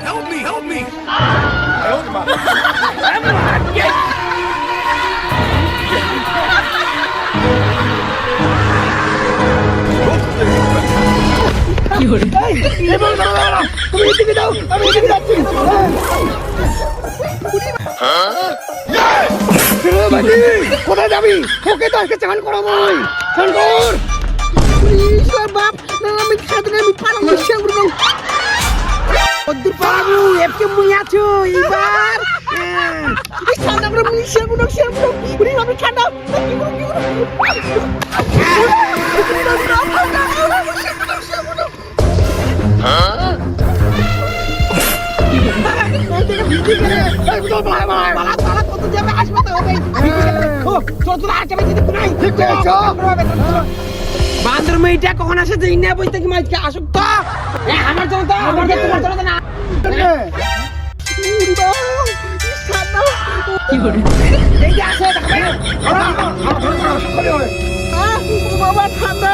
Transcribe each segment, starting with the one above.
Help me! Help me! তুমি এদিকে যাও, আমি এদিকে যাচ্ছি। কোথায় যাবি? ওকে তো আজকে চান করাবো। চান কর। ঈশ্বর বাপ, আমি খাতে আমি পালাবো সেগুলো। ওদের পালাবো, এফকে মুই আছো এবার। এই সাদা করে মুই সেগুলো পুরি আমি খাটা। বান্দর মেয়েটা কখন আসে যে ইন্ডিয়া বইতে কি মাইকে আসুক তো আমার জন্য তো আমার তোমার জন্য না কি করে এই যে আসে বাবা ঠান্ডা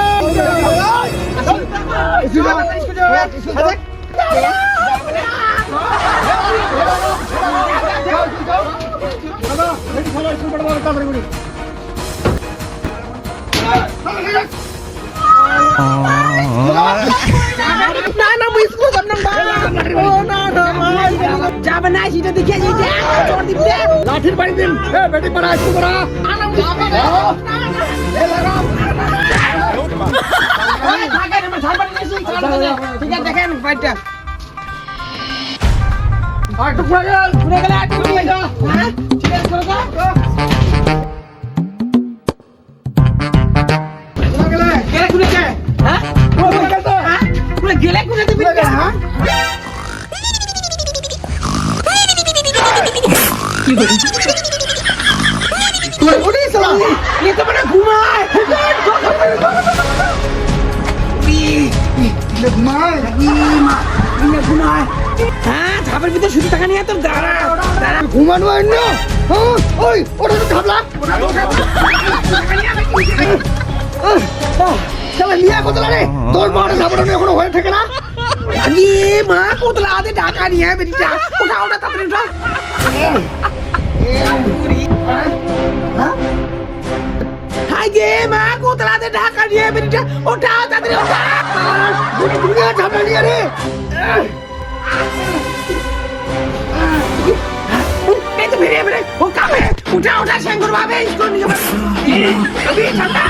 যাবে না সেটা দেখে লাঠির বাড়ি দিন বেটি পাড়া আসতে করা ঠিক আছে দেখেন ফাইটটা ঘুরে গেলে ঠিক আছে গেলে কোনে দিবি হ্যাঁ কি বলি তুই ওরে সালা ये तो बड़ा घुमाए ঘুমায় হ্যাঁ ধাপের ভিতরে শুধু টাকা নিয়ে তোর দাঁড়া ঘুমানো হয় না ওই ওটা তো ধাপলা লিয়া কোতলা রে তোর মার ধাপড়ানো এখনো হয়ে থাকে না আগে মা কোতলা আদে ঢাকা নিয়ে বেরিটা ওটা তাড়াতাড়ি উঠা হাই গে মা কোতলা আদে ঢাকা নিয়ে বেরিটা ওটা তাড়াতাড়ি ওঠা দুনিয়া ঝামেলা নিয়ে রে এই তো বেরিয়ে বেরিয়ে ও কামে উঠা শঙ্কর বাবা इसको নিয়ে अभी ठंडा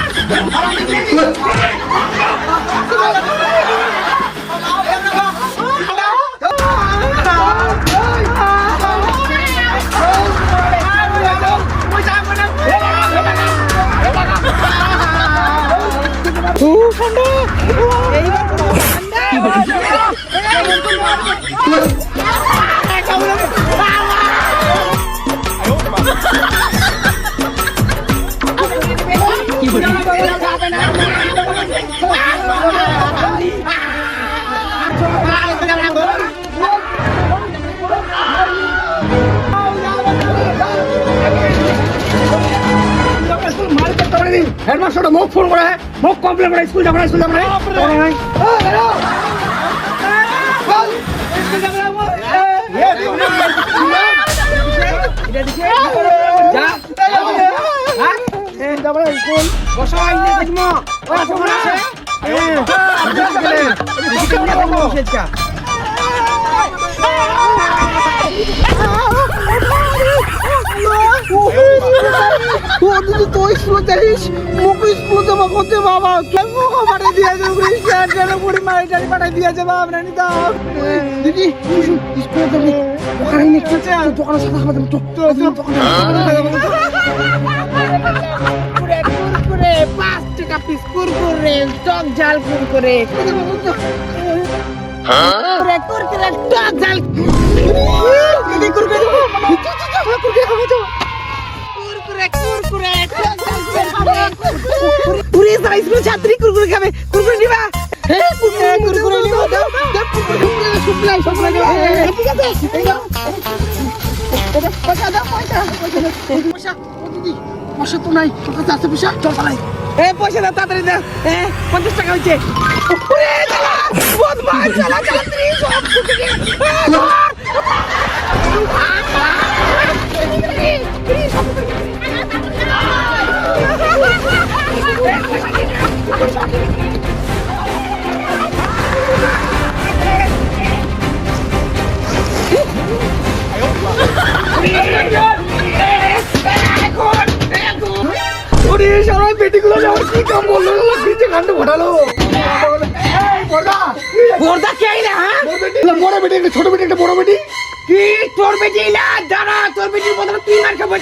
हेडमास्टर तो मुख फोन करा है मुख कॉम्प्लेन करा स्कूल जाना स्कूल जाना ये देखिए जा हां যাবে স্কুল বসো আইলে দেখমো ওরা সমান আছে তো স্কুল যাইস মুখ স্কুল জমা করতে বাবা কেমন পাঠিয়ে দিয়েছে স্যার যেন পুরি মাইটারি পাঠিয়ে দিয়েছে বাবা রানি দাও দিদি স্কুলে যাবি ওখানে নিয়ে খেলছে দোকানের সাথে আমাদের কুরকুরে 5 টাকা পিস কুরকুরে টক ঝাল কুরকুরে কুরকুরে টক ঝাল দিদি কুরকুরে কুরকুরে পুরি সারা স্কুল ছাত্রী কুরকুরে খাবে কুরকুরে নিবা হ্যাঁ কুরকুরে নিবা দাও শুকলাই ঠিক আছে এই দাও পয়সা দাও পয়সা দিদি পয়সা তো নাই, তোর কাছে আছে পয়সা? চল পালাই। পয়সা দাও তাড়াতাড়ি দাও। 50 টাকা হয়েছে। ওরে শালা, বদমাশ শালা, যাত্রী সব ফুটে গেছে। বেটিগুলো যাওয়ার কি কাম বললো, ফ্রিজে কাণ্ড ঘটালো। বড়দা কে না? বড় বেটি একটা ছোট বেটি একটা বড় বেটি। কি তোর বেটি না? দাঁড়া, তোর বেটির বদলে তুই মার খাবো।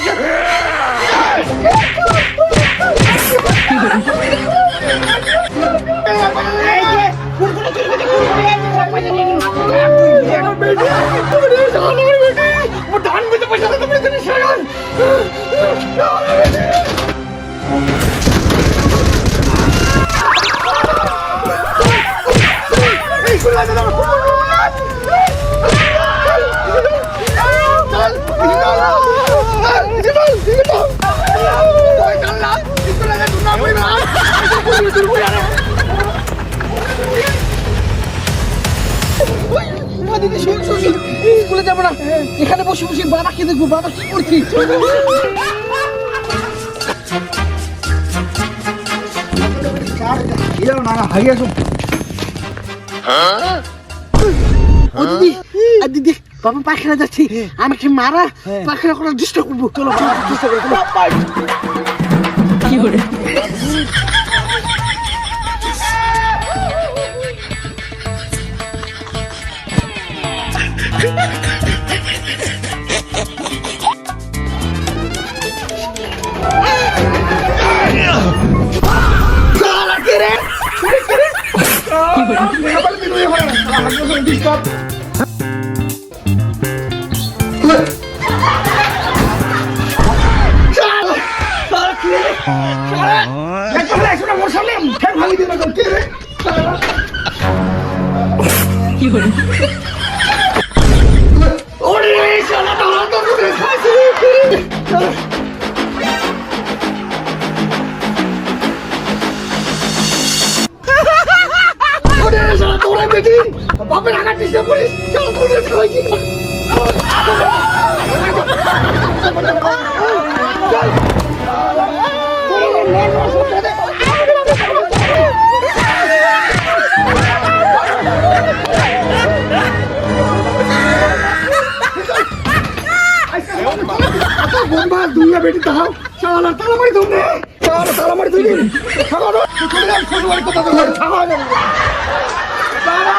স্কুলে যাবো না, এখানে বসে বসে বাবাকে দেখবো, বাবা কি করছি। দিদি বাবা পায়খানা যাচ্ছি, আমাকে মারা পায়খানা করার চেষ্টা করবো। চলো চেষ্টা করবো। কি করে বাপের আঘাত দিচ্ছে পুলিশ। দুনিয়া বেটি তাহাও শালা তালামারি ধরবে, শালা তালামারি ধরবে, শালা চলে যান ছোট বাড়ি কথা বলে ছাড়া যাবে। বাবা